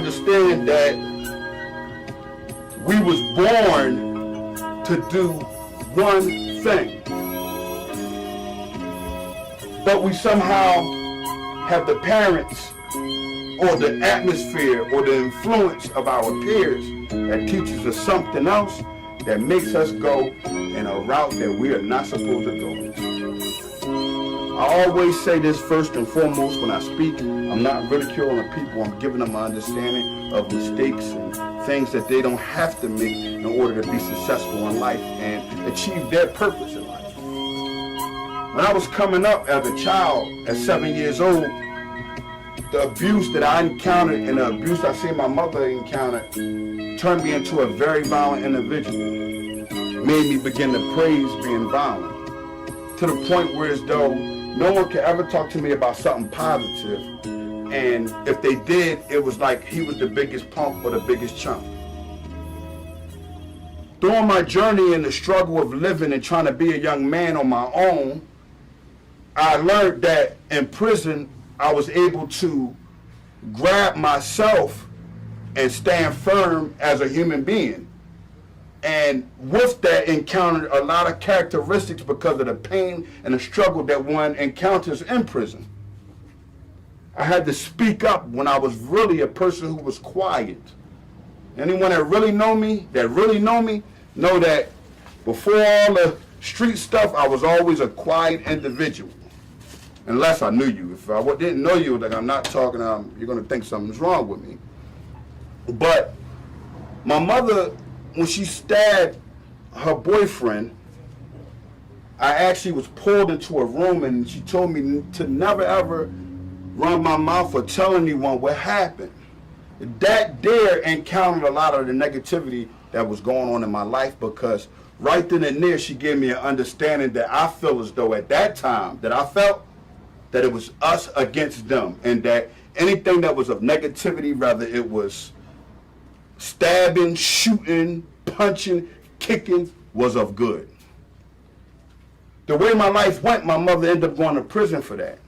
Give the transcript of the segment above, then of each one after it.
understand that we was born to do one thing, but we somehow have the parents or the atmosphere or the influence of our peers that teaches us something else that makes us go in a route that we are not supposed to go. I always say this first and foremost when I speak. I'm not ridiculing people. I'm giving them an understanding of mistakes and things that they don't have to make in order to be successful in life and achieve their purpose in life. When I was coming up as a child at 7 years old, the abuse that I encountered and the abuse I seen my mother encounter turned me into a very violent individual. Made me begin to praise being violent. To the point where as though no one could ever talk to me about something positive. And if they did, it was like he was the biggest punk or the biggest chump. During my journey in the struggle of living and trying to be a young man on my own, I learned that in prison, I was able to grab myself and stand firm as a human being. And with that, encountered a lot of characteristics because of the pain and the struggle that one encounters in prison. I had to speak up when I was really a person who was quiet. Anyone that really know me, know that before all the street stuff, I was always a quiet individual. Unless I knew you. If I didn't know you, like I'm not talking, you're going to think something's wrong with me. But my mother, when she stabbed her boyfriend, I actually was pulled into a room and she told me to never ever run my mouth or tell anyone what happened. That there encountered a lot of the negativity that was going on in my life, because right then and there she gave me an understanding that I feel as though at that time that I felt that it was us against them, and that anything that was of negativity, whether it was stabbing, shooting, punching, kicking, was of good. The way my life went, my mother ended up going to prison for that.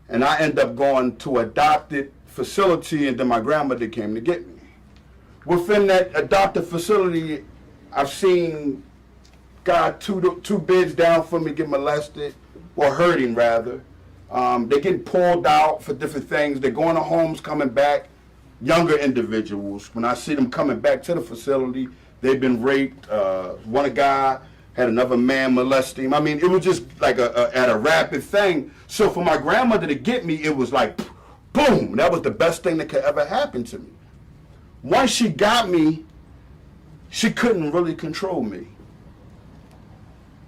And I ended up going to an adopted facility, and then my grandmother came to get me. Within that adopted facility, I've seen God two beds down for me get molested, or hurting rather. They're getting pulled out for different things. They're going to homes, coming back. Younger individuals, when I see them coming back to the facility, they've been raped. One guy had another man molest him. I mean, it was just like at a rapid thing. So for my grandmother to get me, it was like, boom, that was the best thing that could ever happen to me. Once she got me, she couldn't really control me.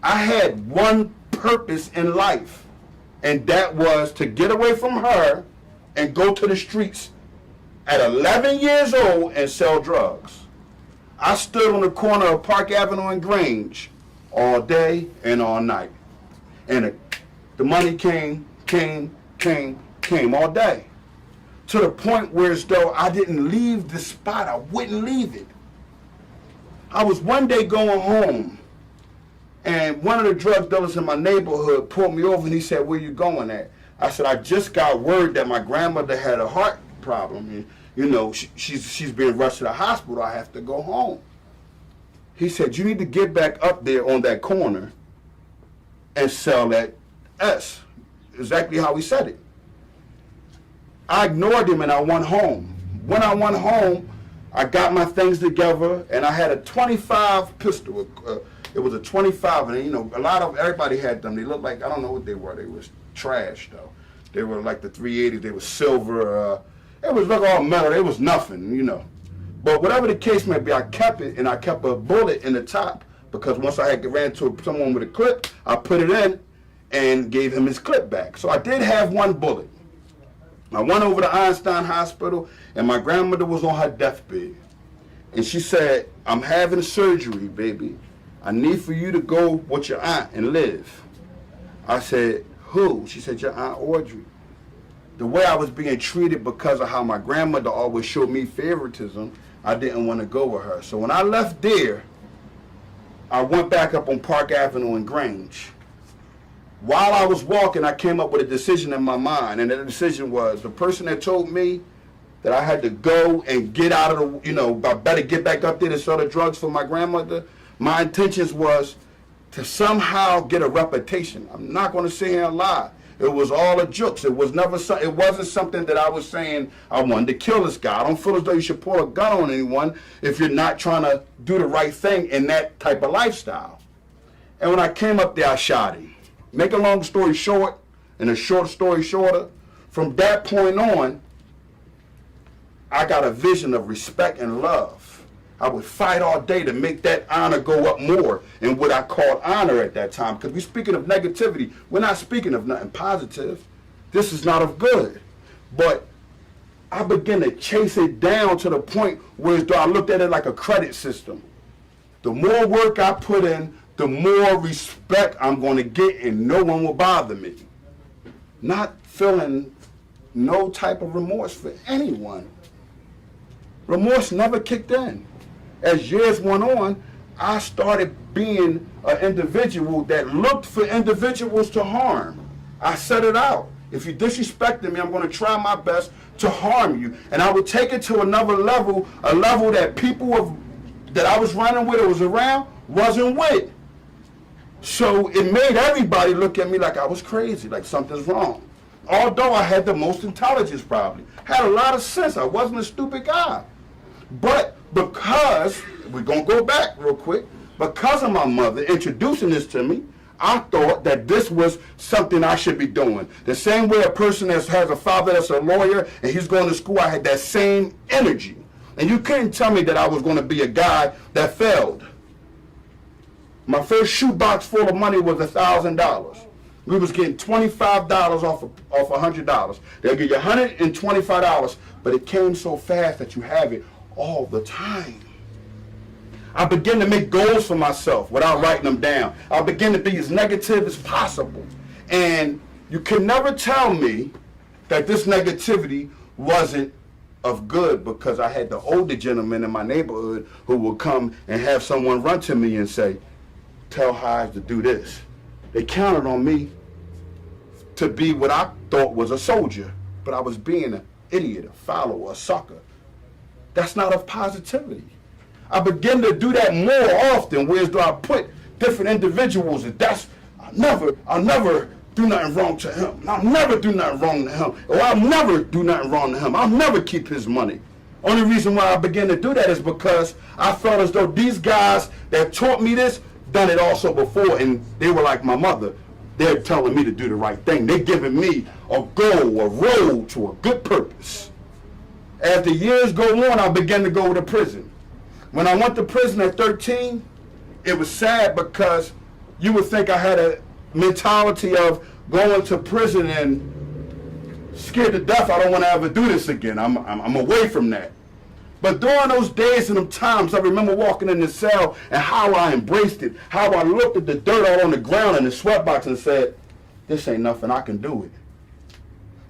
I had one purpose in life, and that was to get away from her and go to the streets at 11 years old and sell drugs. I stood on the corner of Park Avenue and Grange all day and all night. And the money came all day. To the point where as though I didn't leave the spot, I wouldn't leave it. I was one day going home, and one of the drug dealers in my neighborhood pulled me over and he said, "Where you going at?" I said, "I just got word that my grandmother had a heart problem. And, you know, she's being rushed to the hospital. I have to go home." He said, "You need to get back up there on that corner and sell that S." Exactly how he said it. I ignored him and I went home. When I went home, I got my things together and I had a 25 pistol. It was a 25, and you know, everybody had them. They looked like, I don't know what they were. They was trash though. They were like the 380s. They were silver. It was like all metal. It was nothing, you know. But whatever the case may be, I kept it, and I kept a bullet in the top, because once I had ran to someone with a clip, I put it in and gave him his clip back. So I did have one bullet. I went over to Einstein Hospital, and my grandmother was on her deathbed. And she said, "I'm having surgery, baby. I need for you to go with your aunt and live." I said, "Who?" She said, "Your Aunt Audrey." The way I was being treated because of how my grandmother always showed me favoritism, I didn't want to go with her. So when I left there, I went back up on Park Avenue in Grange. While I was walking, I came up with a decision in my mind, and the decision was, the person that told me that I had to go and get out of the, I better get back up there to sell the drugs for my grandmother. My intentions was to somehow get a reputation. I'm not going to sit here and lie. It was all a jokes. It wasn't something that I was saying I wanted to kill this guy. I don't feel as though you should pull a gun on anyone if you're not trying to do the right thing in that type of lifestyle. And when I came up there, I shot him. Make a long story short, and a short story shorter, from that point on, I got a vision of respect and love. I would fight all day to make that honor go up more in what I called honor at that time. Because we're speaking of negativity. We're not speaking of nothing positive. This is not of good. But I began to chase it down to the point where I looked at it like a credit system. The more work I put in, the more respect I'm going to get, and no one will bother me. Not feeling no type of remorse for anyone. Remorse never kicked in. As years went on, I started being an individual that looked for individuals to harm. I set it out. If you disrespected me, I'm going to try my best to harm you. And I would take it to another level, a level that people that I was running with or was around wasn't with. So it made everybody look at me like I was crazy, like something's wrong. Although I had the most intelligence probably. Had a lot of sense. I wasn't a stupid guy. But because, we're going to go back real quick, because of my mother introducing this to me, I thought that this was something I should be doing. The same way a person that has a father that's a lawyer and he's going to school, I had that same energy. And you couldn't tell me that I was going to be a guy that failed. My first shoebox full of money was $1,000. We was getting $25 off $100. They'll give you $125, but it came so fast that you have it all the time. I began to make goals for myself without writing them down. I began to be as negative as possible. And you can never tell me that this negativity wasn't of good, because I had the older gentlemen in my neighborhood who would come and have someone run to me and say, tell Hodge to do this. They counted on me to be what I thought was a soldier, but I was being an idiot, a follower, a sucker. That's not of positivity. I begin to do that more often, whereas do I put different individuals, and I'll never do nothing wrong to him. I'll never do nothing wrong to him. Or I'll never do nothing wrong to him. I'll never keep his money. Only reason why I began to do that is because I felt as though these guys that taught me this done it also before, and they were like my mother. They're telling me to do the right thing. They're giving me a goal, a road to a good purpose. As the years go on, I began to go to prison. When I went to prison at 13, it was sad because you would think I had a mentality of going to prison and scared to death. I don't want to ever do this again. I'm away from that. But during those days and them times, I remember walking in the cell and how I embraced it, how I looked at the dirt all on the ground in the sweatbox and said, this ain't nothing, I can do it.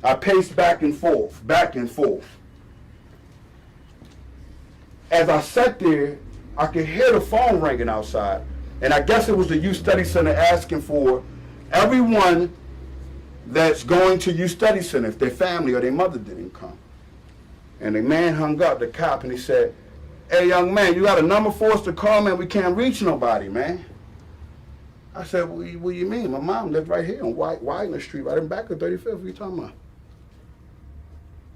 I paced back and forth, back and forth. As I sat there, I could hear the phone ringing outside. And I guess it was the Youth Study Center asking for everyone that's going to Youth Study Center if their family or their mother didn't come. And the man hung up, the cop, and he said, hey, young man, you got a number for us to call, man? We can't reach nobody, man. I said, what do you mean? My mom lived right here on Widener Street, right in back of 35th. What are you talking about?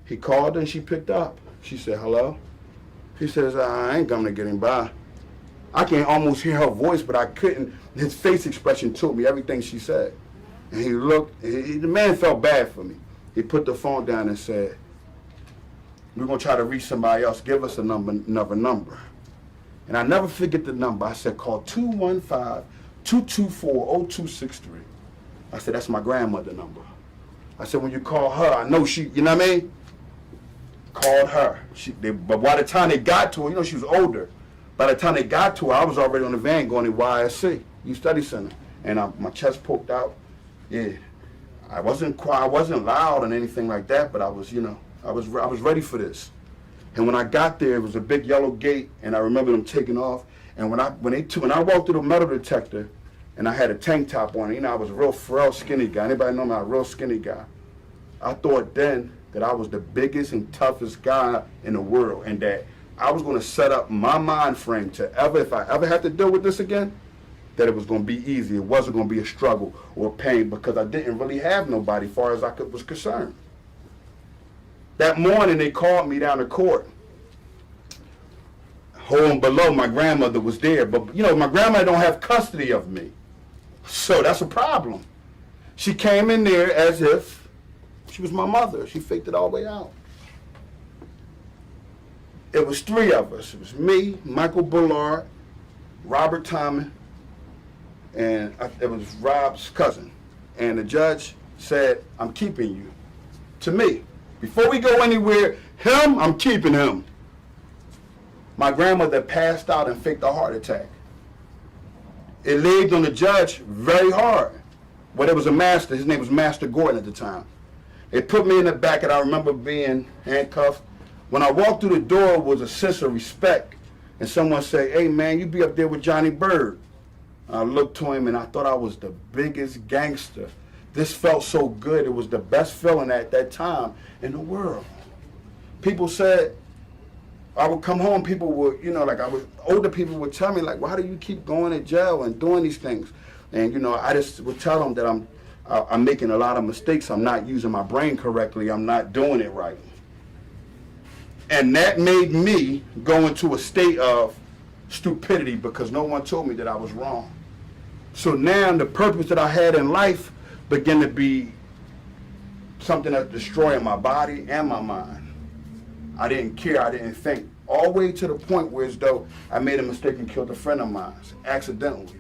He called her and she picked up. She said, hello? He says, I ain't coming to get him by. I can almost hear her voice, but I couldn't. His face expression told me everything she said. And he looked, the man felt bad for me. He put the phone down and said, we're going to try to reach somebody else. Give us another number. And I never forget the number. I said, call 215-224-0263. I said, that's my grandmother number. I said, when you call her, I know she, you know what I mean? Called her. But by the time they got to her, she was older. By the time they got to her, I was already on the van going to YSC, Youth Study Center. And my chest poked out. Yeah. I wasn't loud and anything like that, but I was, I was ready for this. And when I got there, it was a big yellow gate, and I remember them taking off. And when I walked through the metal detector, and I had a tank top on, I was a real frail, skinny guy. Anybody know me? I'm a real skinny guy. I thought then that I was the biggest and toughest guy in the world, and that I was going to set up my mind frame to if I ever had to deal with this again, that it was going to be easy. It wasn't going to be a struggle or pain, because I didn't really have nobody as far as I was concerned. That morning they called me down to court. Home below, my grandmother was there, but you know, my grandmother don't have custody of me, so that's a problem. She came in there as if she was my mother. She faked it all the way out. It was three of us. It was me, Michael Bullard, Robert Tommen, and it was Rob's cousin. And the judge said, I'm keeping you. To me, before we go anywhere, I'm keeping him. My grandmother passed out and faked a heart attack. It laid on the judge very hard. Well, there was a master, his name was Master Gordon at the time. They put me in the back, and I remember being handcuffed. When I walked through the door, it was a sense of respect. And someone said, hey man, you be up there with Johnny Bird. I looked to him and I thought I was the biggest gangster. This felt so good. It was the best feeling at that time in the world. People said, I would come home, people would, you know, like older people would tell me, like, why do you keep going to jail and doing these things? And, you know, I just would tell them that I'm making a lot of mistakes. I'm not using my brain correctly. I'm not doing it right. And that made me go into a state of stupidity because no one told me that I was wrong. So now the purpose that I had in life began to be something that's destroying my body and my mind. I didn't care, I didn't think. All the way to the point where as though I made a mistake and killed a friend of mine, accidentally.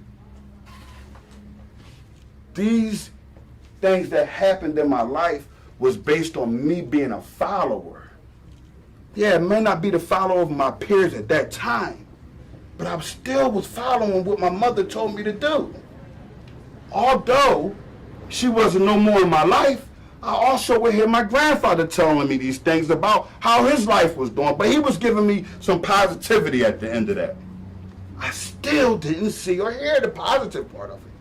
These things that happened in my life was based on me being a follower. Yeah, it may not be the follower of my peers at that time, but I still was following what my mother told me to do. Although she wasn't no more in my life, I also would hear my grandfather telling me these things about how his life was doing, but he was giving me some positivity at the end of that. I still didn't see or hear the positive part of it.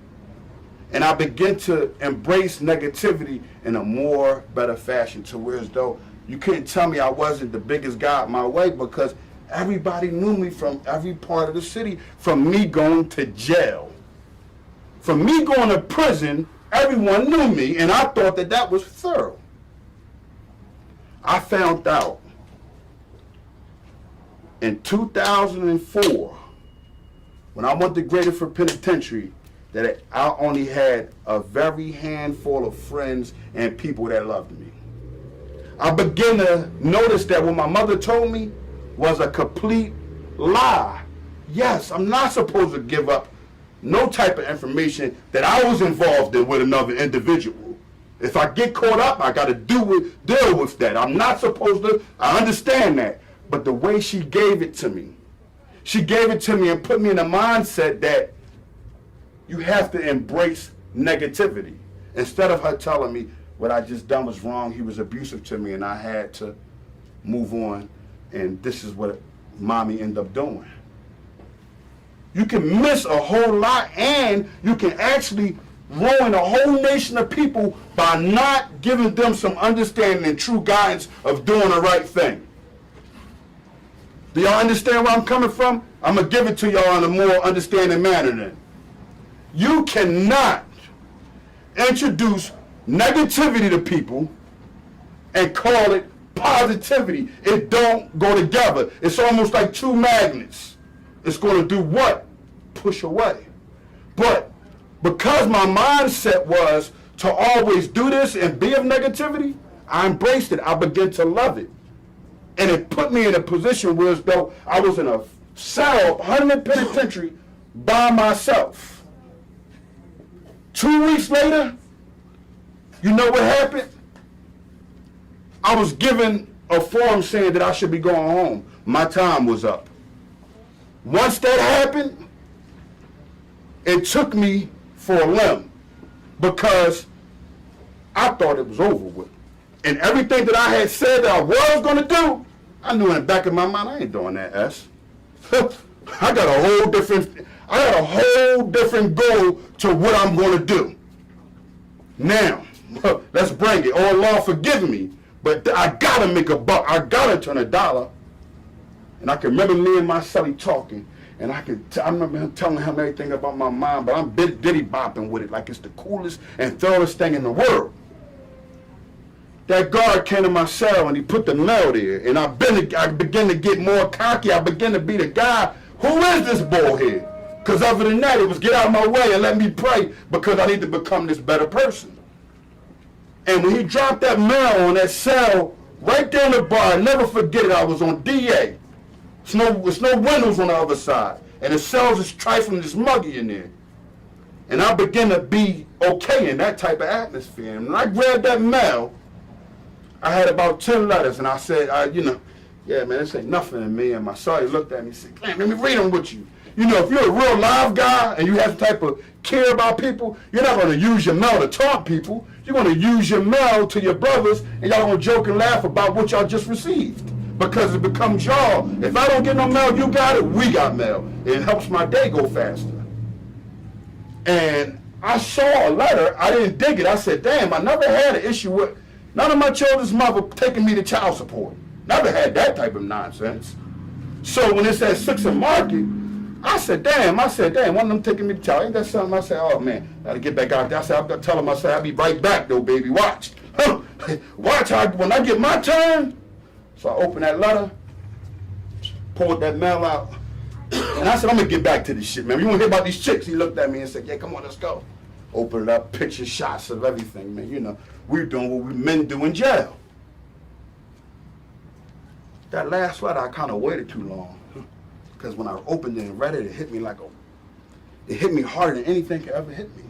And I began to embrace negativity in a more better fashion, to where as though you couldn't tell me I wasn't the biggest guy my way, because everybody knew me from every part of the city, from me going to jail. From me going to prison, everyone knew me, and I thought that that was thorough. I found out in 2004, when I went to Grateford Penitentiary, that I only had a very handful of friends and people that loved me. I began to notice that what my mother told me was a complete lie. Yes, I'm not supposed to give up no type of information that I was involved in with another individual. If I get caught up, I got to deal with that. I'm not supposed to. I understand that. But the way she gave it to me and put me in a mindset that you have to embrace negativity. Instead of her telling me what I just done was wrong, he was abusive to me and I had to move on, and this is what mommy ended up doing. You can miss a whole lot, and you can actually ruin a whole nation of people by not giving them some understanding and true guidance of doing the right thing. Do y'all understand where I'm coming from? I'm going to give it to y'all in a more understanding manner then. You cannot introduce negativity to people and call it positivity. It don't go together. It's almost like two magnets. It's going to do what? Push away. But because my mindset was to always do this and be of negativity, I embraced it. I began to love it. And it put me in a position where as though I was in a cell, 100 penitentiary, by myself. 2 weeks later, you know what happened? I was given a form saying that I should be going home. My time was up. Once that happened, it took me for a limb because I thought it was over with. And everything that I had said that I was going to do, I knew in the back of my mind, I ain't doing that, S. I got a whole different goal to what I'm going to do. Now, let's bring it. Oh, Lord, forgive me. But I gotta make a buck. I gotta turn $1. And I can remember me and my celly talking. And I remember him telling him everything about my mom, but I'm diddy bopping with it like it's the coolest and thoroughest thing in the world. That guard came to my cell and he put the mail there. And I began to get more cocky. I began to be the guy. Who is this bullhead? Because other than that, it was get out of my way and let me pray because I need to become this better person. And when he dropped that mail on that cell, right there in the bar, I never forget it, I was on DA. There's no windows on the other side. And the cells is trifling, it's muggy in there. And I began to be okay in that type of atmosphere. And when I grabbed that mail, I had about 10 letters, and I said, yeah, man, this ain't nothing to me. And my son looked at me and said, man, let me read them with you. You know, if you're a real live guy and you have the type of care about people, you're not going to use your mail to taunt people. You're going to use your mail to your brothers, and y'all going to joke and laugh about what y'all just received. Because it becomes y'all. If I don't get no mail, you got it, we got mail. It helps my day go faster. And I saw a letter. I didn't dig it. I said, damn, I never had an issue with none of my children's mother taking me to child support. Never had that type of nonsense. So when it said 6 and Market, I said, damn, one of them taking me to child. Ain't that something? I said, oh man, gotta get back out there. I said, I'll tell him, I'll be right back though, baby, watch. Watch how, when I get my turn. So I opened that letter, pulled that mail out, and I said, I'm gonna get back to this shit, man. You wanna hear about these chicks? He looked at me and said, yeah, come on, let's go. Opened it up, picture shots of everything, man. You know, we're doing what we men do in jail. That last letter, I kind of waited too long. Because when I opened it and read it, it hit me it hit me harder than anything could ever hit me.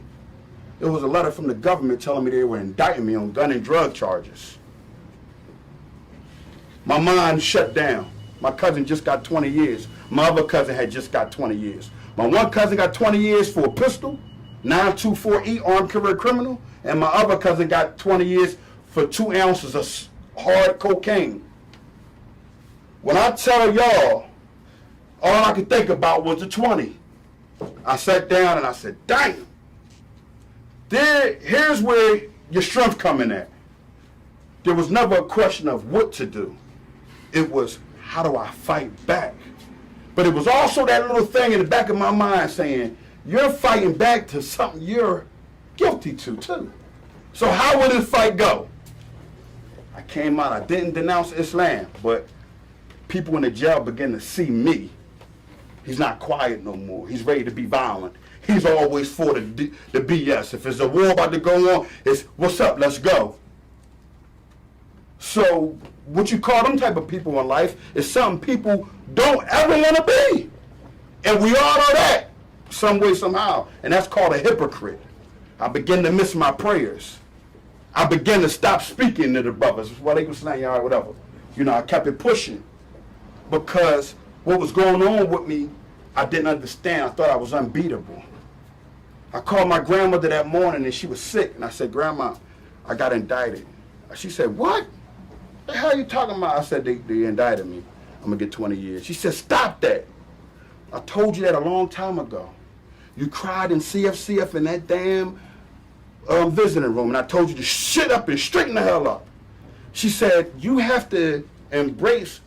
It was a letter from the government telling me they were indicting me on gun and drug charges. My mind shut down. My cousin just got 20 years. My other cousin had just got 20 years. My one cousin got 20 years for a pistol, 924E, armed career criminal, and my other cousin got 20 years for 2 ounces of hard cocaine. When I tell y'all, all I could think about was the 20. I sat down and I said, damn. Here's where your strength coming at. There was never a question of what to do. It was, how do I fight back? But it was also that little thing in the back of my mind saying, you're fighting back to something you're guilty to too. So how will this fight go? I came out, I didn't denounce Islam, but people in the jail begin to see me. He's not quiet no more. He's ready to be violent. He's always for the BS. If there's a war about to go on, it's, what's up, let's go. So what you call them type of people in life is something people don't ever want to be. And we all know that, some way, somehow. And that's called a hypocrite. I begin to miss my prayers. I began to stop speaking to the brothers. Well, they was saying, all right, whatever. You know, I kept it pushing. Because what was going on with me, I didn't understand. I thought I was unbeatable. I called my grandmother that morning and she was sick. And I said, Grandma, I got indicted. She said, what? The hell are you talking about? I said, they indicted me. I'm going to get 20 years. She said, stop that. I told you that a long time ago. You cried in CFCF in that damn visiting room, and I told you to shut up and straighten the hell up. She said, you have to embrace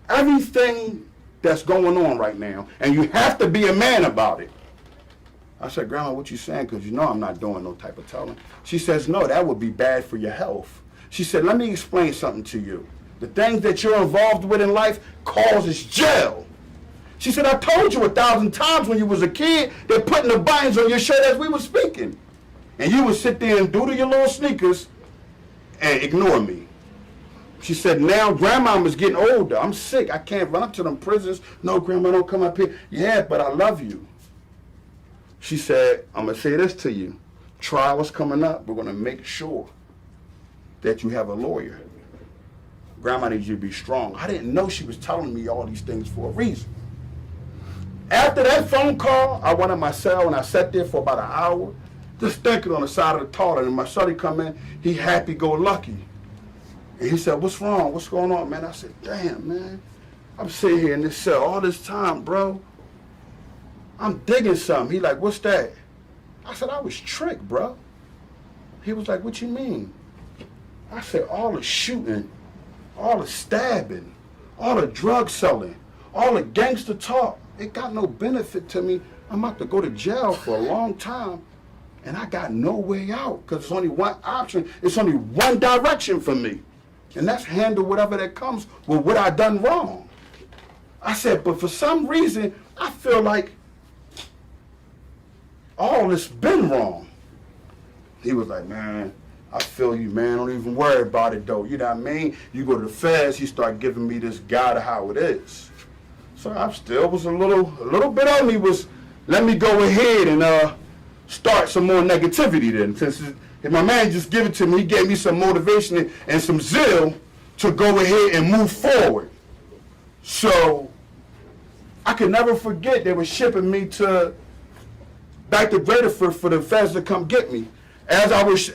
everything that's going on right now, and you have to be a man about it. I said, Grandma, what you saying? Because you know I'm not doing no type of telling. She says, no, that would be bad for your health. She said, let me explain something to you. The things that you're involved with in life causes jail. She said, I told you 1,000 times when you was a kid, they're putting the buttons on your shirt as we were speaking. And you would sit there and doodle your little sneakers and ignore me. She said, now Grandmama's getting older. I'm sick. I can't run up to them prisons. No, Grandma, don't come up here. Yeah, but I love you. She said, I'm going to say this to you. Trial's coming up. We're going to make sure that you have a lawyer. Grandma needs you to be strong. I didn't know she was telling me all these things for a reason. After that phone call, I went in my cell and I sat there for about an hour, just thinking on the side of the toilet. And my son come in, he happy-go-lucky. And he said, what's wrong? What's going on, man? I said, damn, man. I'm sitting here in this cell all this time, bro. I'm digging something. He like, what's that? I said, I was tricked, bro. He was like, what you mean? I said, all the shooting, all the stabbing, all the drug selling, all the gangster talk, it got no benefit to me. I'm about to go to jail for a long time, and I got no way out because it's only one option. It's only one direction for me, and that's handle whatever that comes with what I done wrong. I said, but for some reason, I feel like all this been wrong. He was like, man, I feel you, man. Don't even worry about it, though. You know what I mean? You go to the feds, he start giving me this guide of how it is. So I still was a little bit of me was, let me go ahead and start some more negativity then. Since if my man just give it to me, he gave me some motivation and some zeal to go ahead and move forward. So I could never forget they were shipping me back to Graterford for the feds to come get me. As I was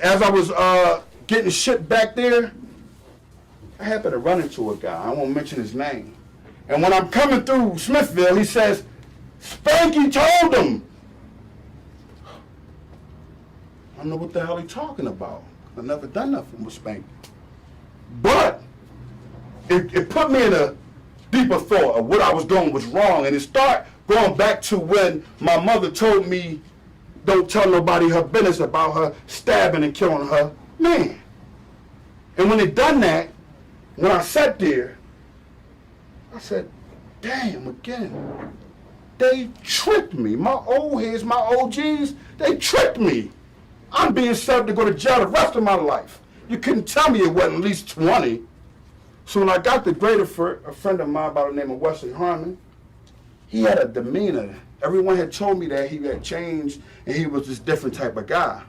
getting shipped back there, I happened to run into a guy. I won't mention his name. And when I'm coming through Smithville, he says, Spanky told him. I don't know what the hell he's talking about. I've never done nothing with Spanky. But it put me in a deeper thought of what I was doing was wrong. And it started going back to when my mother told me, don't tell nobody her business about her stabbing and killing her man. And when they done that, when I sat there, I said, damn, again, they tricked me. My old heads, my OGs, they tricked me. I'm being set to go to jail the rest of my life. You couldn't tell me it wasn't at least 20. So when I got to Graterford, a friend of mine by the name of Wesley Harmon, he had a demeanor. Everyone had told me that he had changed and he was this different type of guy.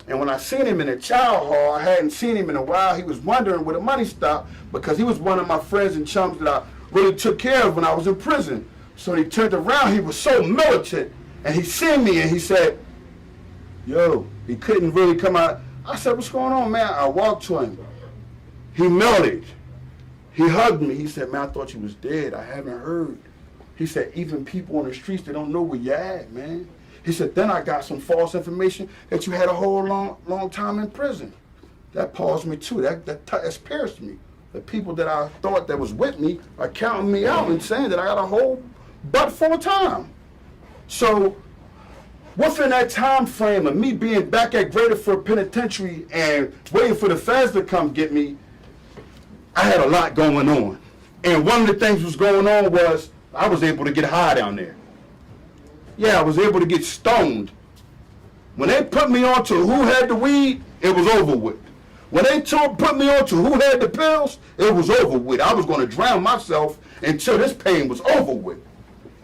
And when I seen him in the child hall, I hadn't seen him in a while. He was wondering where the money stopped because he was one of my friends and chums that I really took care of when I was in prison. So when he turned around, he was so militant. And he seen me and he said, yo, he couldn't really come out. I said, what's going on, man? I walked to him. He melted. He hugged me. He said, man, I thought you was dead. I haven't heard. He said, even people on the streets, they don't know where you're at, man. He said, then I got some false information that you had a whole long time in prison. That paused me too. That pierced me. The people that I thought that was with me are counting me out and saying that I got a whole butt full of time. So within that time frame of me being back at Graterford Penitentiary and waiting for the feds to come get me, I had a lot going on. And one of the things was going on was I was able to get high down there. Yeah, I was able to get stoned. When they put me on to who had the weed, it was over with. When they put me on to who had the pills, it was over with. I was going to drown myself until this pain was over with.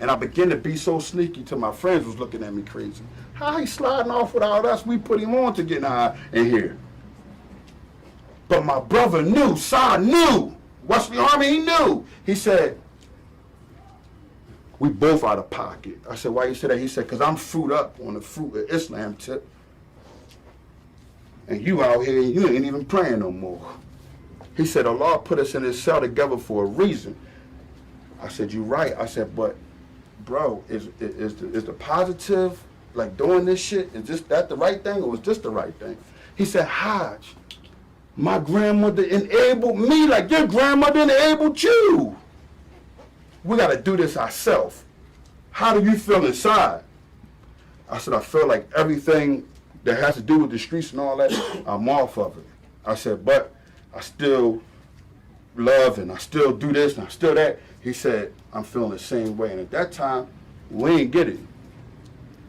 And I began to be so sneaky till my friends was looking at me crazy. How he sliding off without us? We put him on to get high in here. But my brother knew, Si knew. Wesley Army, he knew. He said, we both out of pocket. I said, why you say that? He said, because I'm fruit up on the fruit of Islam tip. And you out here, you ain't even praying no more. He said, Allah put us in this cell together for a reason. I said, you're right. I said, but bro, is the positive, like doing this shit, is that the right thing or is this the right thing? He said, Hajj, my grandmother enabled me like your grandmother enabled you. We got to do this ourselves. How do you feel inside? I said, I feel like everything that has to do with the streets and all that, I'm off of it. I said, but I still love and I still do this and I still that. He said, I'm feeling the same way. And at that time, we ain't get it.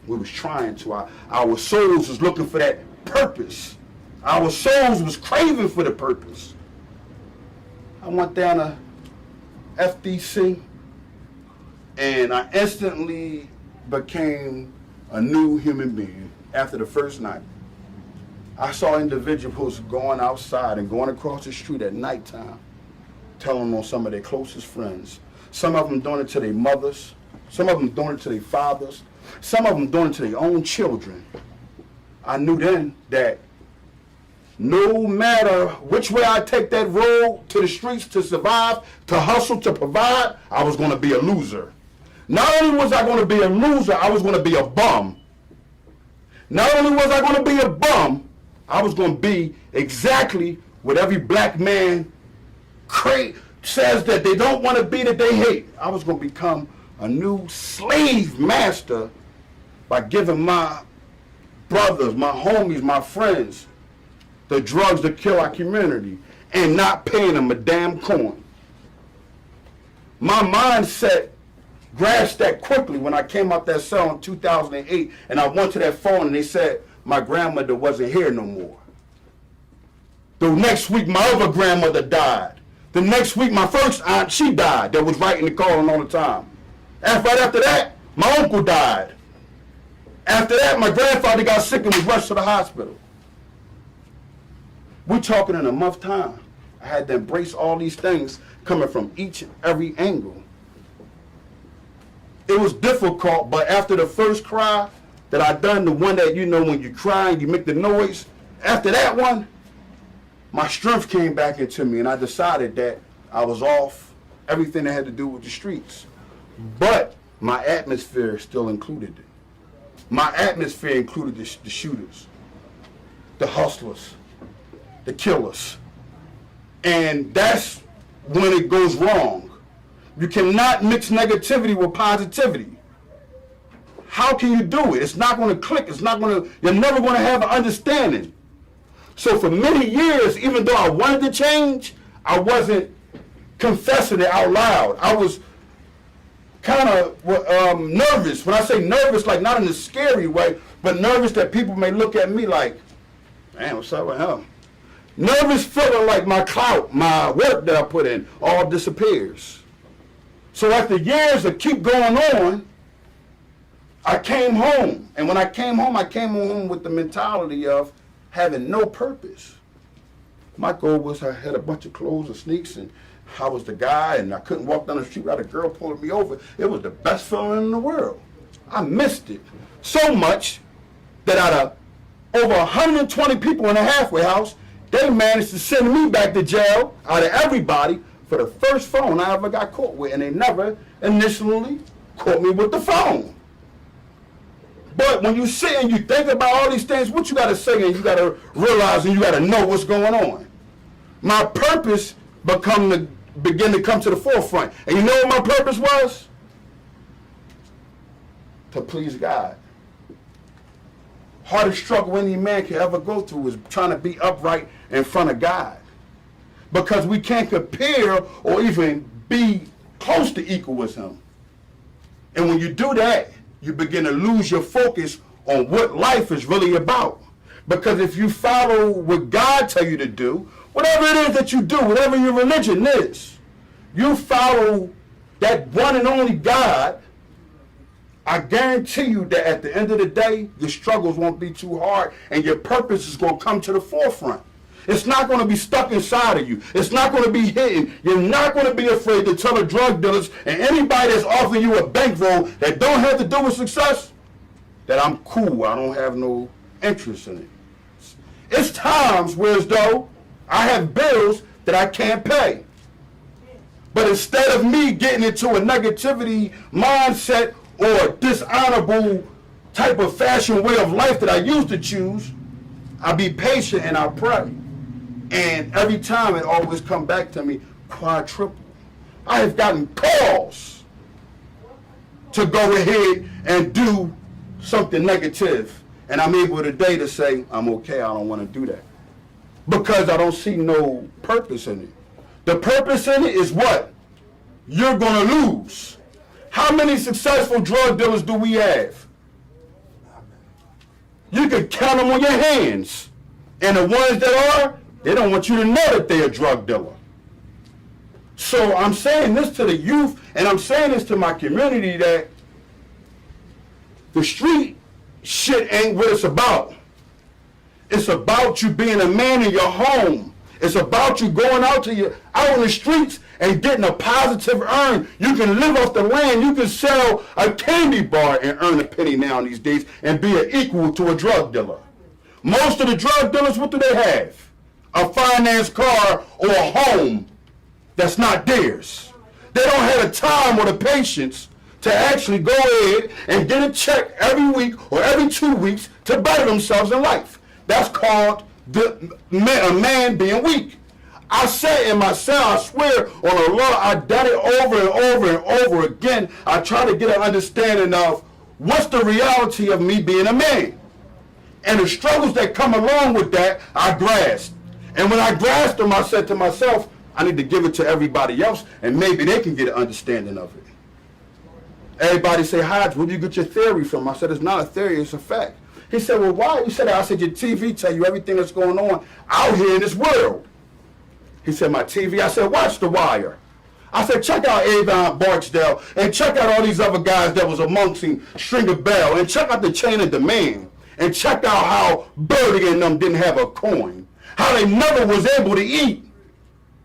We was trying to. Our souls was looking for that purpose. Our souls was craving for the purpose. I went down to FDC and I instantly became a new human being after the first night. I saw individuals going outside and going across the street at nighttime, telling on some of their closest friends. Some of them doing it to their mothers. Some of them doing it to their fathers. Some of them doing it to their own children. I knew then that no matter which way I take that road to the streets to survive, to hustle, to provide, I was going to be a loser. Not only was I going to be a loser, I was going to be a bum. Not only was I going to be a bum, I was going to be exactly what every black man says that they don't want to be, that they hate. I was going to become a new slave master by giving my brothers, my homies, my friends, the drugs that kill our community and not paying them a damn coin. My mindset grasped that quickly when I came out that cell in 2008 and I went to that phone and they said my grandmother wasn't here no more. The next week my other grandmother died. The next week my first aunt, she died, that was writing the calling all the time. And right after that, my uncle died. After that, my grandfather got sick and was rushed to the hospital. We're talking in a month time. I had to embrace all these things coming from each and every angle. It was difficult, but after the first cry that I done, the one that, you know, when you cry and you make the noise, after that one, my strength came back into me and I decided that I was off everything that had to do with the streets. But my atmosphere still included it. My atmosphere included the shooters, the hustlers, the killers. And that's when it goes wrong. You cannot mix negativity with positivity. How can you do it? It's not going to click. You're never going to have an understanding. So for many years, even though I wanted to change, I wasn't confessing it out loud. I was kind of nervous. When I say nervous, like not in a scary way, but nervous that people may look at me like, man, what's up with him? Nervous feeling like my clout, my work that I put in, all disappears. So after years of keep going on, I came home. And when I came home with the mentality of having no purpose. My goal was I had a bunch of clothes and sneaks and I was the guy and I couldn't walk down the street without a girl pulling me over. It was the best feeling in the world. I missed it so much that out of over 120 people in the halfway house, they managed to send me back to jail out of everybody for the first phone I ever got caught with, and they never initially caught me with the phone. But when you sit and you think about all these things, what you got to say and you got to realize and you got to know what's going on. My purpose begin to come to the forefront. And you know what my purpose was? To please God. Hardest struggle any man can ever go through is trying to be upright in front of God. Because we can't compare or even be close to equal with him. And when you do that, you begin to lose your focus on what life is really about. Because if you follow what God tell you to do, whatever it is that you do, whatever your religion is, you follow that one and only God, I guarantee you that at the end of the day, your struggles won't be too hard and your purpose is going to come to the forefront. It's not going to be stuck inside of you. It's not going to be hidden. You're not going to be afraid to tell the drug dealers and anybody that's offering you a bankroll that don't have to do with success that I'm cool. I don't have no interest in it. It's times where as though I have bills that I can't pay. But instead of me getting into a negativity mindset or dishonorable type of fashion way of life that I used to choose, I be patient and I pray. And every time it always come back to me quadruple. I have gotten calls to go ahead and do something negative. And I'm able today to say, I'm okay, I don't want to do that. Because I don't see no purpose in it. The purpose in it is what? You're going to lose. How many successful drug dealers do we have? You can count them on your hands. And the ones that are, they don't want you to know that they're a drug dealer. So I'm saying this to the youth, and I'm saying this to my community, that the street shit ain't what it's about. It's about you being a man in your home. It's about you going out in the streets and getting a positive earn. You can live off the land. You can sell a candy bar and earn a penny now these days and be an equal to a drug dealer. Most of the drug dealers, what do they have? A finance car or a home that's not theirs. They don't have the time or the patience to actually go ahead and get a check every week or every 2 weeks to better themselves in life. That's called a man being weak. I said in my cell, I swear on the Lord, I done it over and over and over again. I try to get an understanding of what's the reality of me being a man. And the struggles that come along with that, I grasped. And when I grasped them, I said to myself, I need to give it to everybody else, and maybe they can get an understanding of it. Everybody say, Hodge, where do you get your theory from? I said, it's not a theory, it's a fact. He said, well, why? You said that. I said, your TV tell you everything that's going on out here in this world. He said, my TV? I said, watch The Wire. I said, check out Avon Barksdale, and check out all these other guys that was amongst him, Stringer Bell, and check out the Chain of Demand, and check out how Birdie and them didn't have a coin, how they never was able to eat,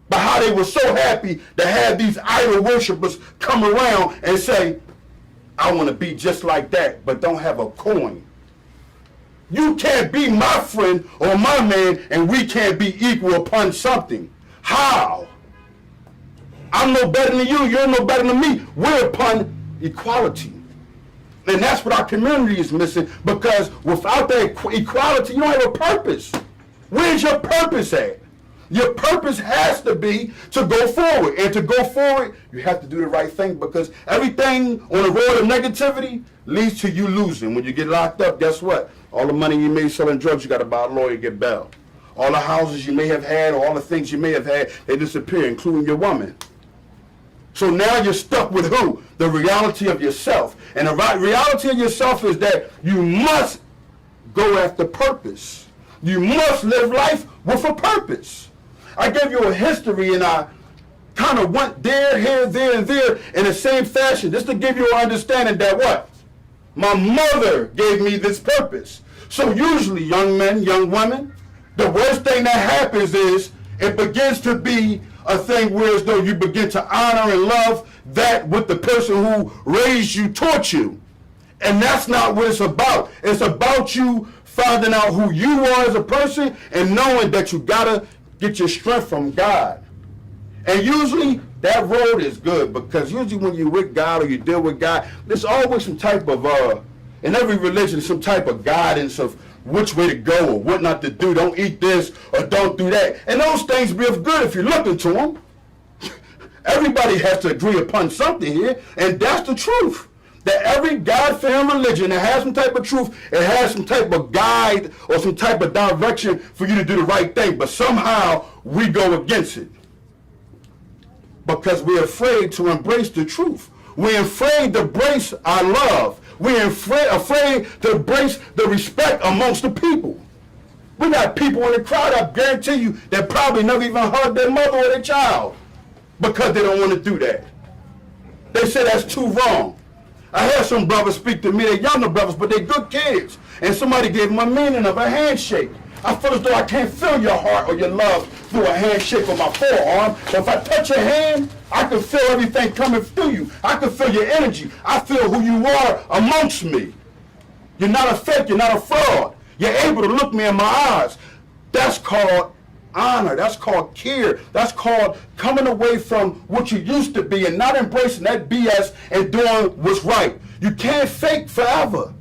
but how they were so happy to have these idol worshipers come around and say, I want to be just like that, but don't have a coin. You can't be my friend or my man, and we can't be equal upon something. How? I'm no better than you, you're no better than me. We're upon equality. And that's what our community is missing, because without that equality, you don't have a purpose. Where's your purpose at? Your purpose has to be to go forward. And to go forward, you have to do the right thing, because everything on the road of negativity leads to you losing. When you get locked up, guess what? All the money you made selling drugs, you got to buy a lawyer and get bail. All the houses you may have had, or all the things you may have had, they disappear, including your woman. So now you're stuck with who? The reality of yourself. And the reality of yourself is that you must go after purpose. You must live life with a purpose. I gave you a history, and I kind of went there, here, there, and there in the same fashion, just to give you an understanding that what? My mother gave me this purpose. So usually, young men, young women, the worst thing that happens is it begins to be a thing where as though you begin to honor and love that with the person who raised you, taught you. And that's not what it's about. It's about you finding out who you are as a person and knowing that you gotta get your strength from God. And usually that road is good, because usually when you're with God or you deal with God, there's always some type of, in every religion, some type of guidance of which way to go or what not to do. Don't eat this or don't do that. And those things be of good if you look into them. Everybody has to agree upon something here, and that's the truth. That every God-fearing religion that has some type of truth, it has some type of guide or some type of direction for you to do the right thing. But somehow we go against it because we're afraid to embrace the truth. We're afraid to embrace our love. We're afraid to embrace the respect amongst the people. We got people in the crowd, I guarantee you, that probably never even hugged their mother or their child because they don't want to do that. They say that's too wrong. I had some brothers speak to me, they're younger brothers, but they're good kids. And somebody gave them a meaning of a handshake. I feel as though I can't feel your heart or your love through a handshake on my forearm. So if I touch your hand, I can feel everything coming through you. I can feel your energy. I feel who you are amongst me. You're not a fake, you're not a fraud. You're able to look me in my eyes. That's called honor. That's called care. That's called coming away from what you used to be and not embracing that BS and doing what's right. You can't fake forever.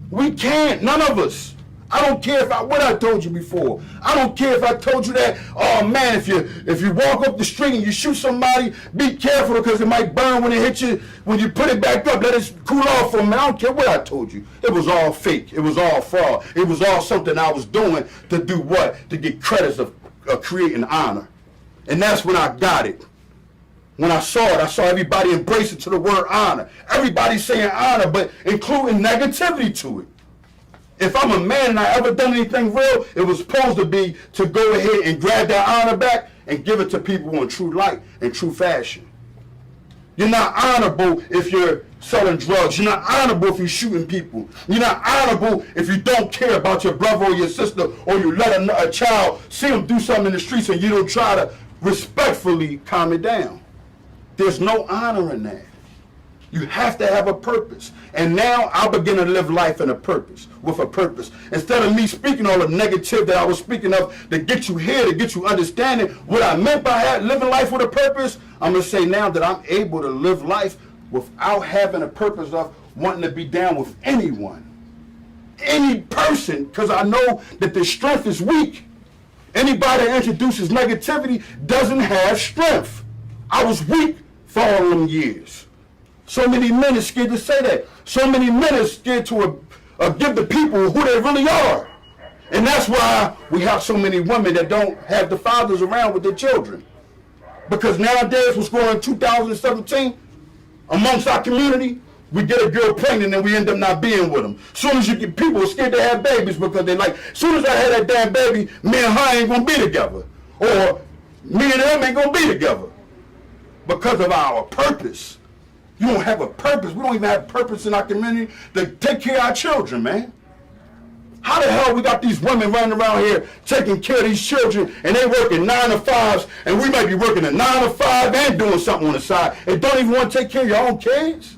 We can't, none of us. I don't care what I told you before. I don't care if I told you that, oh man, if you walk up the street and you shoot somebody, be careful because it might burn when it hits you. When you put it back up, let it cool off for a minute. I don't care what I told you. It was all fake. It was all fraud. It was all something I was doing to do what? To get credits of creating honor. And that's when I got it. When I saw it, I saw everybody embrace it to the word honor. Everybody saying honor, but including negativity to it. If I'm a man and I ever done anything real, it was supposed to be to go ahead and grab that honor back and give it to people in true light and true fashion. You're not honorable if you're selling drugs. You're not honorable if you're shooting people. You're not honorable if you don't care about your brother or your sister, or you let a child see them do something in the streets and you don't try to respectfully calm it down. There's no honor in that. You have to have a purpose. And now I begin to live life in a purpose, with a purpose. Instead of me speaking all the negative that I was speaking of to get you here, to get you understanding what I meant by living life with a purpose, I'm going to say now that I'm able to live life without having a purpose of wanting to be down with anyone. any person, because I know that the strength is weak. Anybody that introduces negativity doesn't have strength. I was weak for all them years. So many men are scared to say that. So many men are scared to give the people who they really are. And that's why we have so many women that don't have the fathers around with their children. Because nowadays, what's going on in 2017, amongst our community, we get a girl pregnant and we end up not being with them. Soon as you get people scared to have babies because they like, soon as I have that damn baby, me and her ain't gonna be together. Or me and them ain't gonna be together. Because of our purpose. You don't have a purpose. We don't even have purpose in our community to take care of our children, man. How the hell we got these women running around here taking care of these children and they working 9 to 5s and we might be working a 9 to 5 and doing something on the side and don't even want to take care of your own kids?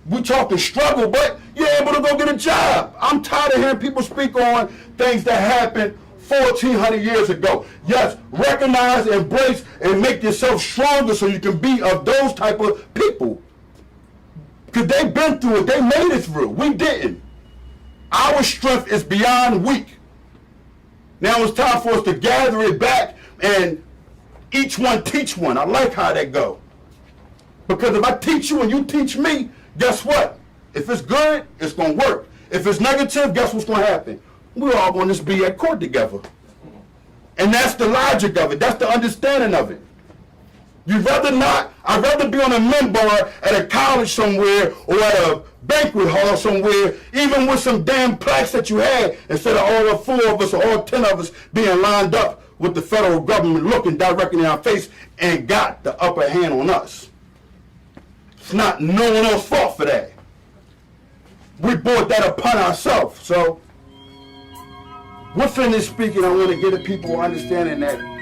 We talking struggle, but you're able to go get a job. I'm tired of hearing people speak on things that happened 1,400 years ago. Yes, recognize, embrace, and make yourself stronger so you can be of those type of people. Because they've been through it. They made it through. We didn't. Our strength is beyond weak. Now it's time for us to gather it back and each one teach one. I like how that go. Because if I teach you and you teach me, guess what? If it's good, it's going to work. If it's negative, guess what's going to happen? We're all going to be at court together. And that's the logic of it. That's the understanding of it. You'd rather not, I'd rather be on a member at a college somewhere or at a banquet hall somewhere, even with some damn plaques that you had, instead of all the 4 of us or all 10 of us being lined up with the federal government looking directly in our face and got the upper hand on us. It's not no one else's fault for that. We brought that upon ourselves. So, with finished speaking, I want to give the people understanding that